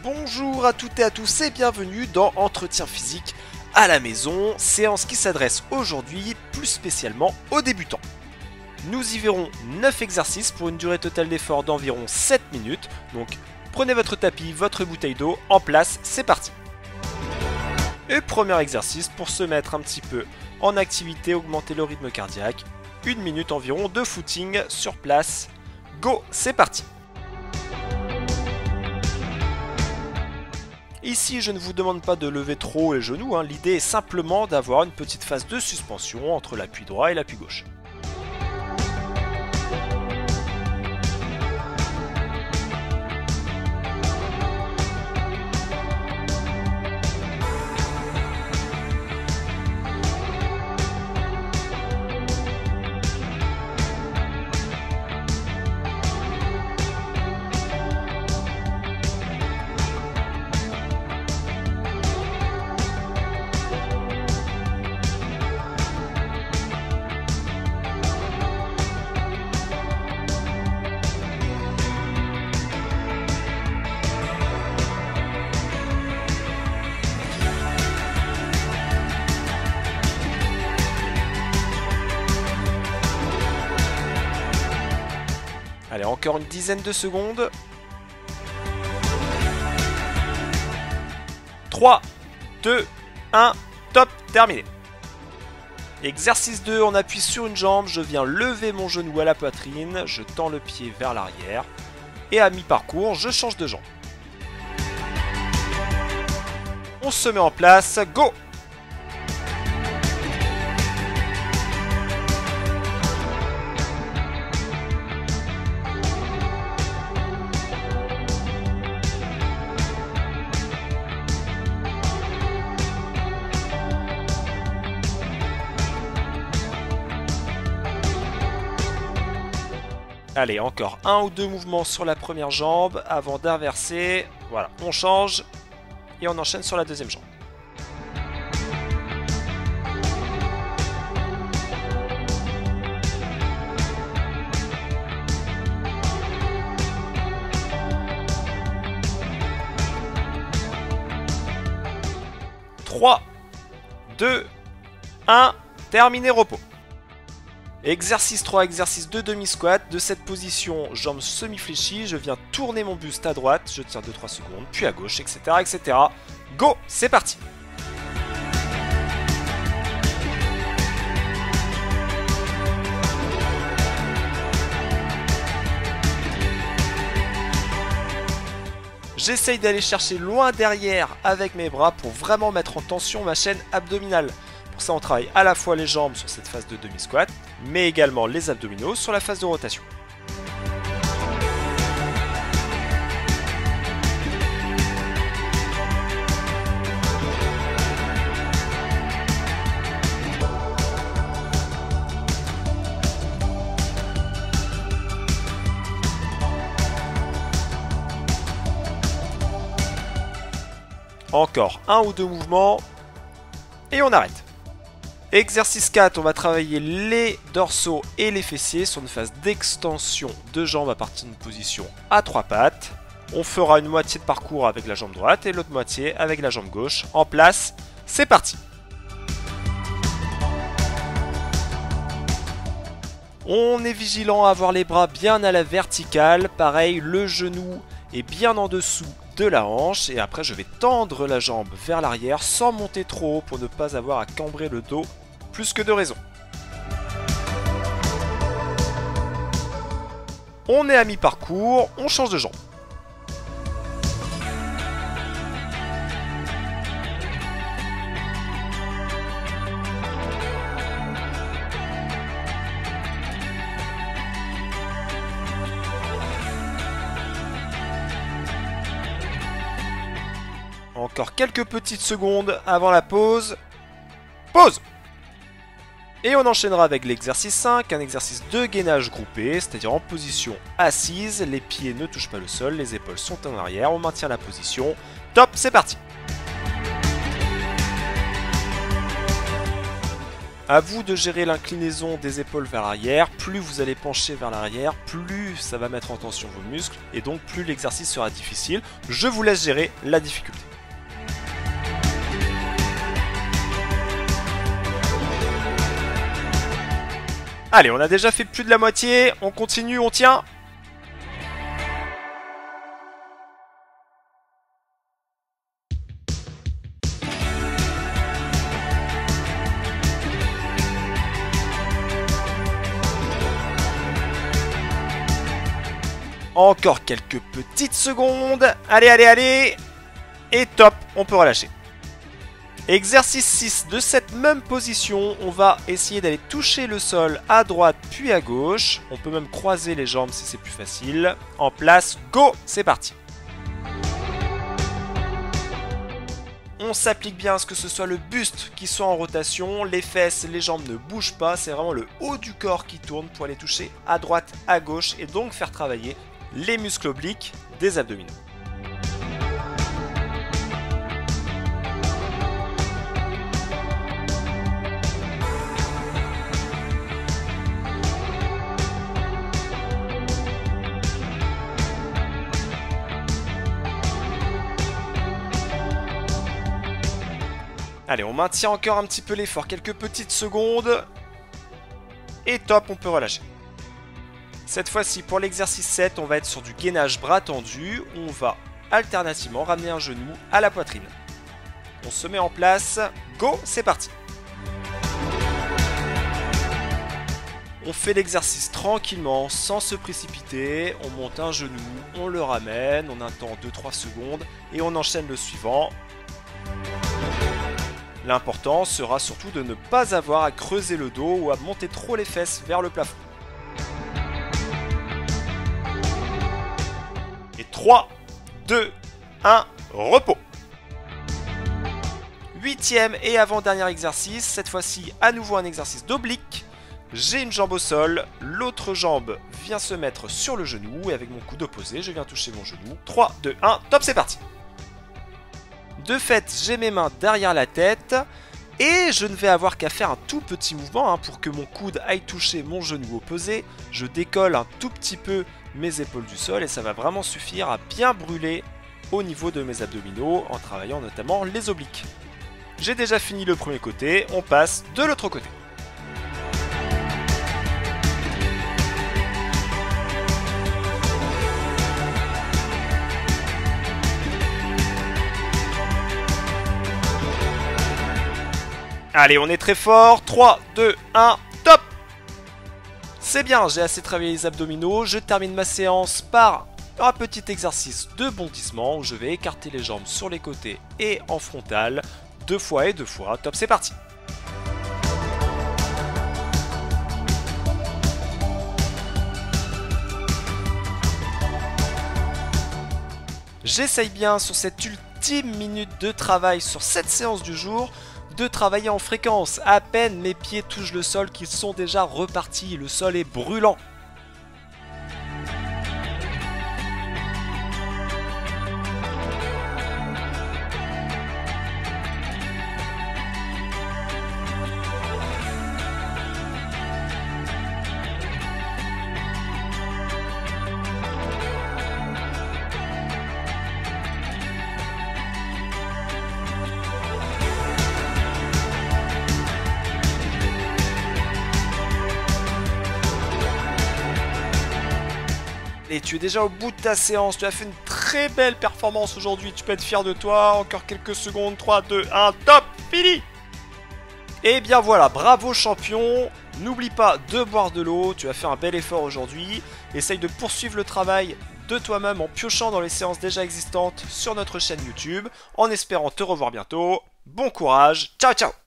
Bonjour à toutes et à tous et bienvenue dans Entretien physique à la maison, séance qui s'adresse aujourd'hui plus spécialement aux débutants. Nous y verrons 9 exercices pour une durée totale d'effort d'environ 7 minutes, donc prenez votre tapis, votre bouteille d'eau en place, c'est parti. Et premier exercice pour se mettre un petit peu en activité, augmenter le rythme cardiaque, 1 minute environ de footing sur place, go, c'est parti. Ici, je ne vous demande pas de lever trop les genoux, l'idée est simplement d'avoir une petite phase de suspension entre l'appui droit et l'appui gauche. Allez, encore une dizaine de secondes. 3, 2, 1, top, terminé. Exercice 2, on appuie sur une jambe, je viens lever mon genou à la poitrine, je tends le pied vers l'arrière. Et à mi-parcours, je change de jambe. On se met en place, go! Allez, encore un ou deux mouvements sur la première jambe avant d'inverser. Voilà, on change et on enchaîne sur la deuxième jambe. Trois, 2, 1, terminé, repos. Exercice 3, exercice de demi-squat. De cette position, jambes semi-fléchies, je viens tourner mon buste à droite, je tire 2-3 secondes, puis à gauche, etc. etc. Go, c'est parti! J'essaye d'aller chercher loin derrière avec mes bras pour vraiment mettre en tension ma chaîne abdominale. Pour ça, on travaille à la fois les jambes sur cette phase de demi-squat, mais également les abdominaux sur la phase de rotation. Encore un ou deux mouvements et on arrête. Exercice 4, on va travailler les dorsaux et les fessiers sur une phase d'extension de jambes à partir d'une position à 3 pattes. On fera une moitié de parcours avec la jambe droite et l'autre moitié avec la jambe gauche. En place, c'est parti! On est vigilant à avoir les bras bien à la verticale. Pareil, le genou est bien en dessous de la hanche. Et après, je vais tendre la jambe vers l'arrière sans monter trop haut pour ne pas avoir à cambrer le dos plus que de raison. On est à mi-parcours, on change de jambe. Encore quelques petites secondes avant la pause. Pause! Et on enchaînera avec l'exercice 5, un exercice de gainage groupé, c'est-à-dire en position assise, les pieds ne touchent pas le sol, les épaules sont en arrière, on maintient la position. Top, c'est parti! À vous de gérer l'inclinaison des épaules vers l'arrière. Plus vous allez pencher vers l'arrière, plus ça va mettre en tension vos muscles et donc plus l'exercice sera difficile. Je vous laisse gérer la difficulté. Allez, on a déjà fait plus de la moitié, on continue, on tient. Encore quelques petites secondes. Allez, allez, allez. Et top, on peut relâcher. Exercice 6, de cette même position, on va essayer d'aller toucher le sol à droite puis à gauche. On peut même croiser les jambes si c'est plus facile. En place, go, c'est parti. On s'applique bien à ce que ce soit le buste qui soit en rotation, les fesses, les jambes ne bougent pas, c'est vraiment le haut du corps qui tourne pour aller toucher à droite, à gauche et donc faire travailler les muscles obliques des abdominaux. Allez, on maintient encore un petit peu l'effort, quelques petites secondes. Et top, on peut relâcher. Cette fois-ci, pour l'exercice 7, on va être sur du gainage bras tendu. On va alternativement ramener un genou à la poitrine. On se met en place. Go, c'est parti. On fait l'exercice tranquillement, sans se précipiter. On monte un genou, on le ramène, on attend 2-3 secondes et on enchaîne le suivant. L'important sera surtout de ne pas avoir à creuser le dos ou à monter trop les fesses vers le plafond. Et 3, 2, 1, repos. 8e et avant-dernier exercice, cette fois-ci à nouveau un exercice d'oblique. J'ai une jambe au sol, l'autre jambe vient se mettre sur le genou et avec mon coude opposé, je viens toucher mon genou. 3, 2, 1, top, c'est parti. De fait, j'ai mes mains derrière la tête et je ne vais avoir qu'à faire un tout petit mouvement pour que mon coude aille toucher mon genou opposé. Je décolle un tout petit peu mes épaules du sol et ça va vraiment suffire à bien brûler au niveau de mes abdominaux en travaillant notamment les obliques. J'ai déjà fini le premier côté, on passe de l'autre côté. Allez, on est très fort. 3, 2, 1, top! C'est bien, j'ai assez travaillé les abdominaux. Je termine ma séance par un petit exercice de bondissement où je vais écarter les jambes sur les côtés et en frontal. 2 fois et 2 fois. Top, c'est parti! J'essaye bien sur cette ultime minute de travail sur cette séance du jour de travailler en fréquence. À peine mes pieds touchent le sol qu'ils sont déjà repartis. Le sol est brûlant. Et tu es déjà au bout de ta séance, tu as fait une très belle performance aujourd'hui, tu peux être fier de toi, encore quelques secondes, 3, 2, 1, top, fini! Et bien voilà, bravo champion, n'oublie pas de boire de l'eau, tu as fait un bel effort aujourd'hui, essaye de poursuivre le travail de toi-même en piochant dans les séances déjà existantes sur notre chaîne YouTube, en espérant te revoir bientôt, bon courage, ciao ciao!